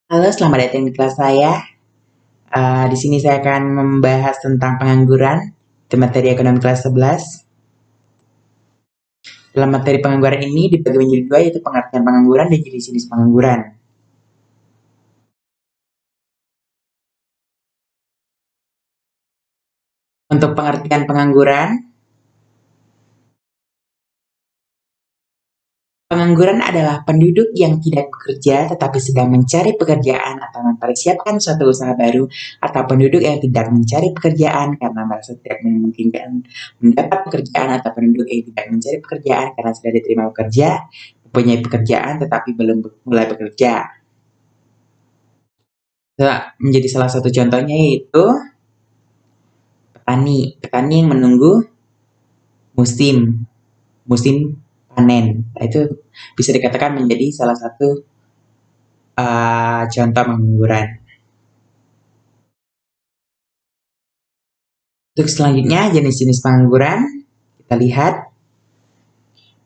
Halo, selamat datang di kelas saya. Di sini saya akan membahas tentang pengangguran, itu materi ekonomi kelas 11. Dalam materi pengangguran ini dibagi menjadi dua, yaitu pengertian pengangguran dan jenis-jenis pengangguran. Untuk pengertian pengangguran, pengangguran adalah penduduk yang tidak bekerja tetapi sedang mencari pekerjaan atau mempersiapkan suatu usaha baru, atau penduduk yang tidak mencari pekerjaan karena merasa tidak memungkinkan mendapat pekerjaan, atau penduduk yang tidak mencari pekerjaan karena sudah diterima bekerja, mempunyai pekerjaan tetapi belum mulai bekerja. Menjadi salah satu contohnya yaitu petani yang menunggu musim musim panen. Nah, itu bisa dikatakan menjadi salah satu contoh pengangguran. Untuk selanjutnya, jenis-jenis pengangguran kita lihat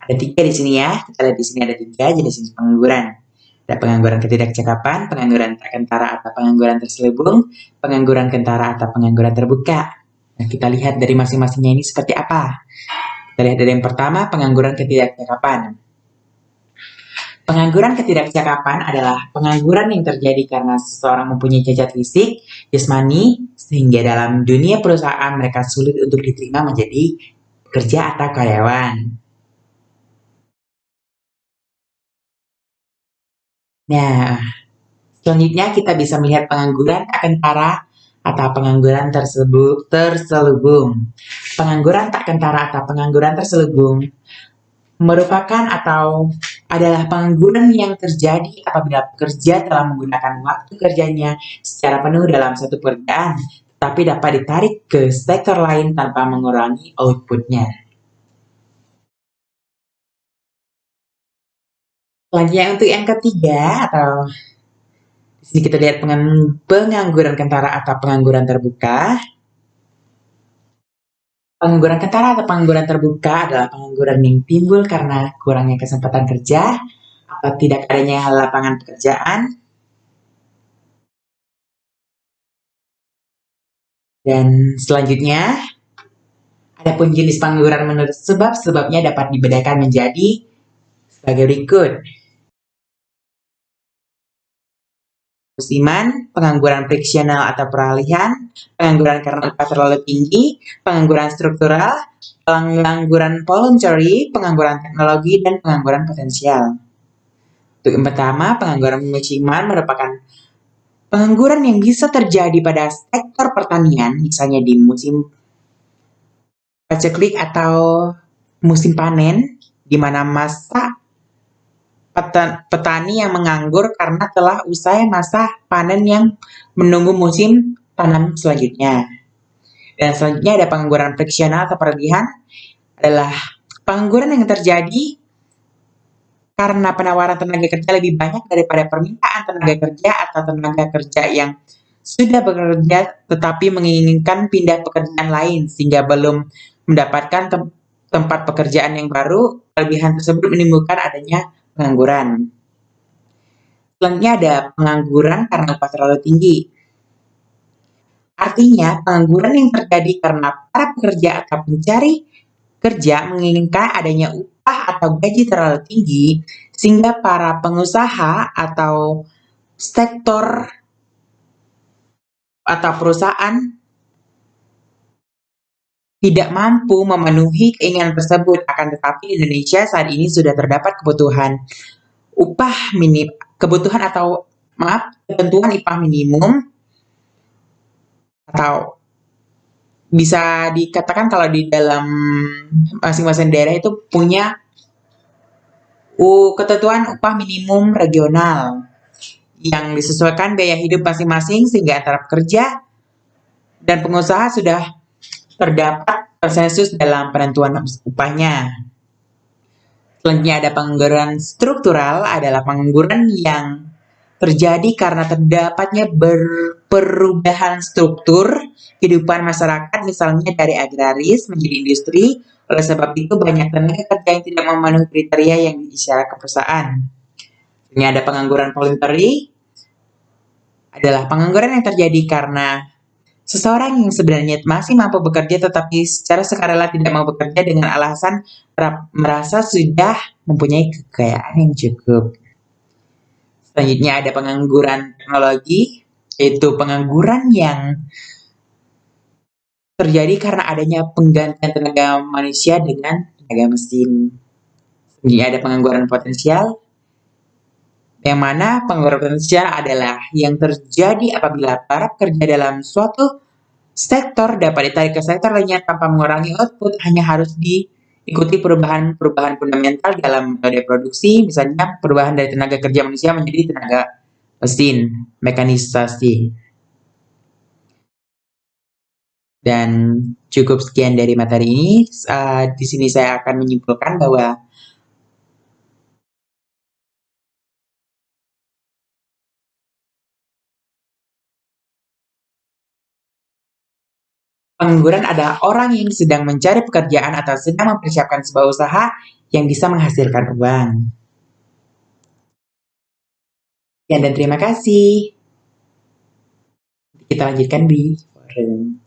ada 3 di sini ya. Kita lihat di sini ada 3 jenis pengangguran. Ada pengangguran ketidakcakapan, pengangguran tak kentara atau pengangguran terselubung, pengangguran kentara atau pengangguran terbuka. Nah, kita lihat dari masing-masingnya ini seperti apa. Kita lihat dari yang pertama, pengangguran ketidakcakapan. Pengangguran ketidakcakapan adalah pengangguran yang terjadi karena seseorang mempunyai cacat fisik, jasmani, sehingga dalam dunia perusahaan mereka sulit untuk diterima menjadi pekerja atau karyawan. Nah, selanjutnya kita bisa melihat pengangguran tak kentara atau pengangguran terselubung. Pengangguran tak kentara atau pengangguran terselubung merupakan atau adalah pengangguran yang terjadi apabila pekerja telah menggunakan waktu kerjanya secara penuh dalam satu pekerjaan, tapi dapat ditarik ke sektor lain tanpa mengurangi outputnya. Selanjutnya untuk yang ketiga, atau di sini kita lihat pengangguran kentara atau pengangguran terbuka. Pengangguran kentara atau pengangguran terbuka adalah pengangguran yang timbul karena kurangnya kesempatan kerja atau tidak adanya lapangan pekerjaan. Dan selanjutnya, adapun jenis pengangguran menurut sebab-sebabnya dapat dibedakan menjadi sebagai berikut. Musiman, pengangguran friksional atau peralihan, pengangguran karena upah terlalu tinggi, pengangguran struktural, pengangguran voluntary, pengangguran teknologi, dan pengangguran potensial. Untuk yang pertama, pengangguran musiman merupakan pengangguran yang bisa terjadi pada sektor pertanian, misalnya di musim paceklik atau musim panen, di mana masa petani yang menganggur karena telah usai masa panen yang menunggu musim tanam selanjutnya. Dan selanjutnya ada pengangguran friksional atau perlebihan, adalah pengangguran yang terjadi karena penawaran tenaga kerja lebih banyak daripada permintaan tenaga kerja, atau tenaga kerja yang sudah bekerja tetapi menginginkan pindah pekerjaan lain sehingga belum mendapatkan tempat pekerjaan yang baru. Kelebihan tersebut menimbulkan adanya pengangguran. Selanjutnya ada pengangguran karena upah terlalu tinggi. Artinya, pengangguran yang terjadi karena para pekerja atau pencari kerja menginginkan adanya upah atau gaji terlalu tinggi, sehingga para pengusaha atau sektor atau perusahaan tidak mampu memenuhi keinginan tersebut. Akan tetapi di Indonesia saat ini sudah terdapat kebutuhan ketentuan upah minimum, atau bisa dikatakan kalau di dalam masing-masing daerah itu punya ketentuan upah minimum regional yang disesuaikan biaya hidup masing-masing, sehingga antara pekerja dan pengusaha sudah terdapat konsensus dalam penentuan upahnya. Selanjutnya ada pengangguran struktural, adalah pengangguran yang terjadi karena terdapatnya perubahan struktur kehidupan masyarakat, misalnya dari agraris menjadi industri. Oleh sebab itu banyak tenaga kerja yang tidak memenuhi kriteria yang diisyaratkan perusahaan. Ini ada pengangguran voluntary, adalah pengangguran yang terjadi karena seseorang yang sebenarnya masih mampu bekerja tetapi secara sukarela tidak mau bekerja dengan alasan merasa sudah mempunyai kekayaan yang cukup. Selanjutnya ada pengangguran teknologi, yaitu pengangguran yang terjadi karena adanya penggantian tenaga manusia dengan tenaga mesin. Selanjutnya ada pengangguran potensial, yang mana pengangguran potensial adalah yang terjadi apabila para pekerja dalam suatu sektor dapat ditarik ke sektor lainnya tanpa mengurangi output, hanya harus diikuti perubahan-perubahan fundamental dalam metode produksi, misalnya perubahan dari tenaga kerja manusia menjadi tenaga mesin, mekanisasi. Dan cukup sekian dari materi ini. Di sini saya akan menyimpulkan bahwa pengangguran adalah orang yang sedang mencari pekerjaan atau sedang mempersiapkan sebuah usaha yang bisa menghasilkan uang. Sekian dan terima kasih. Kita lanjutkan di forum.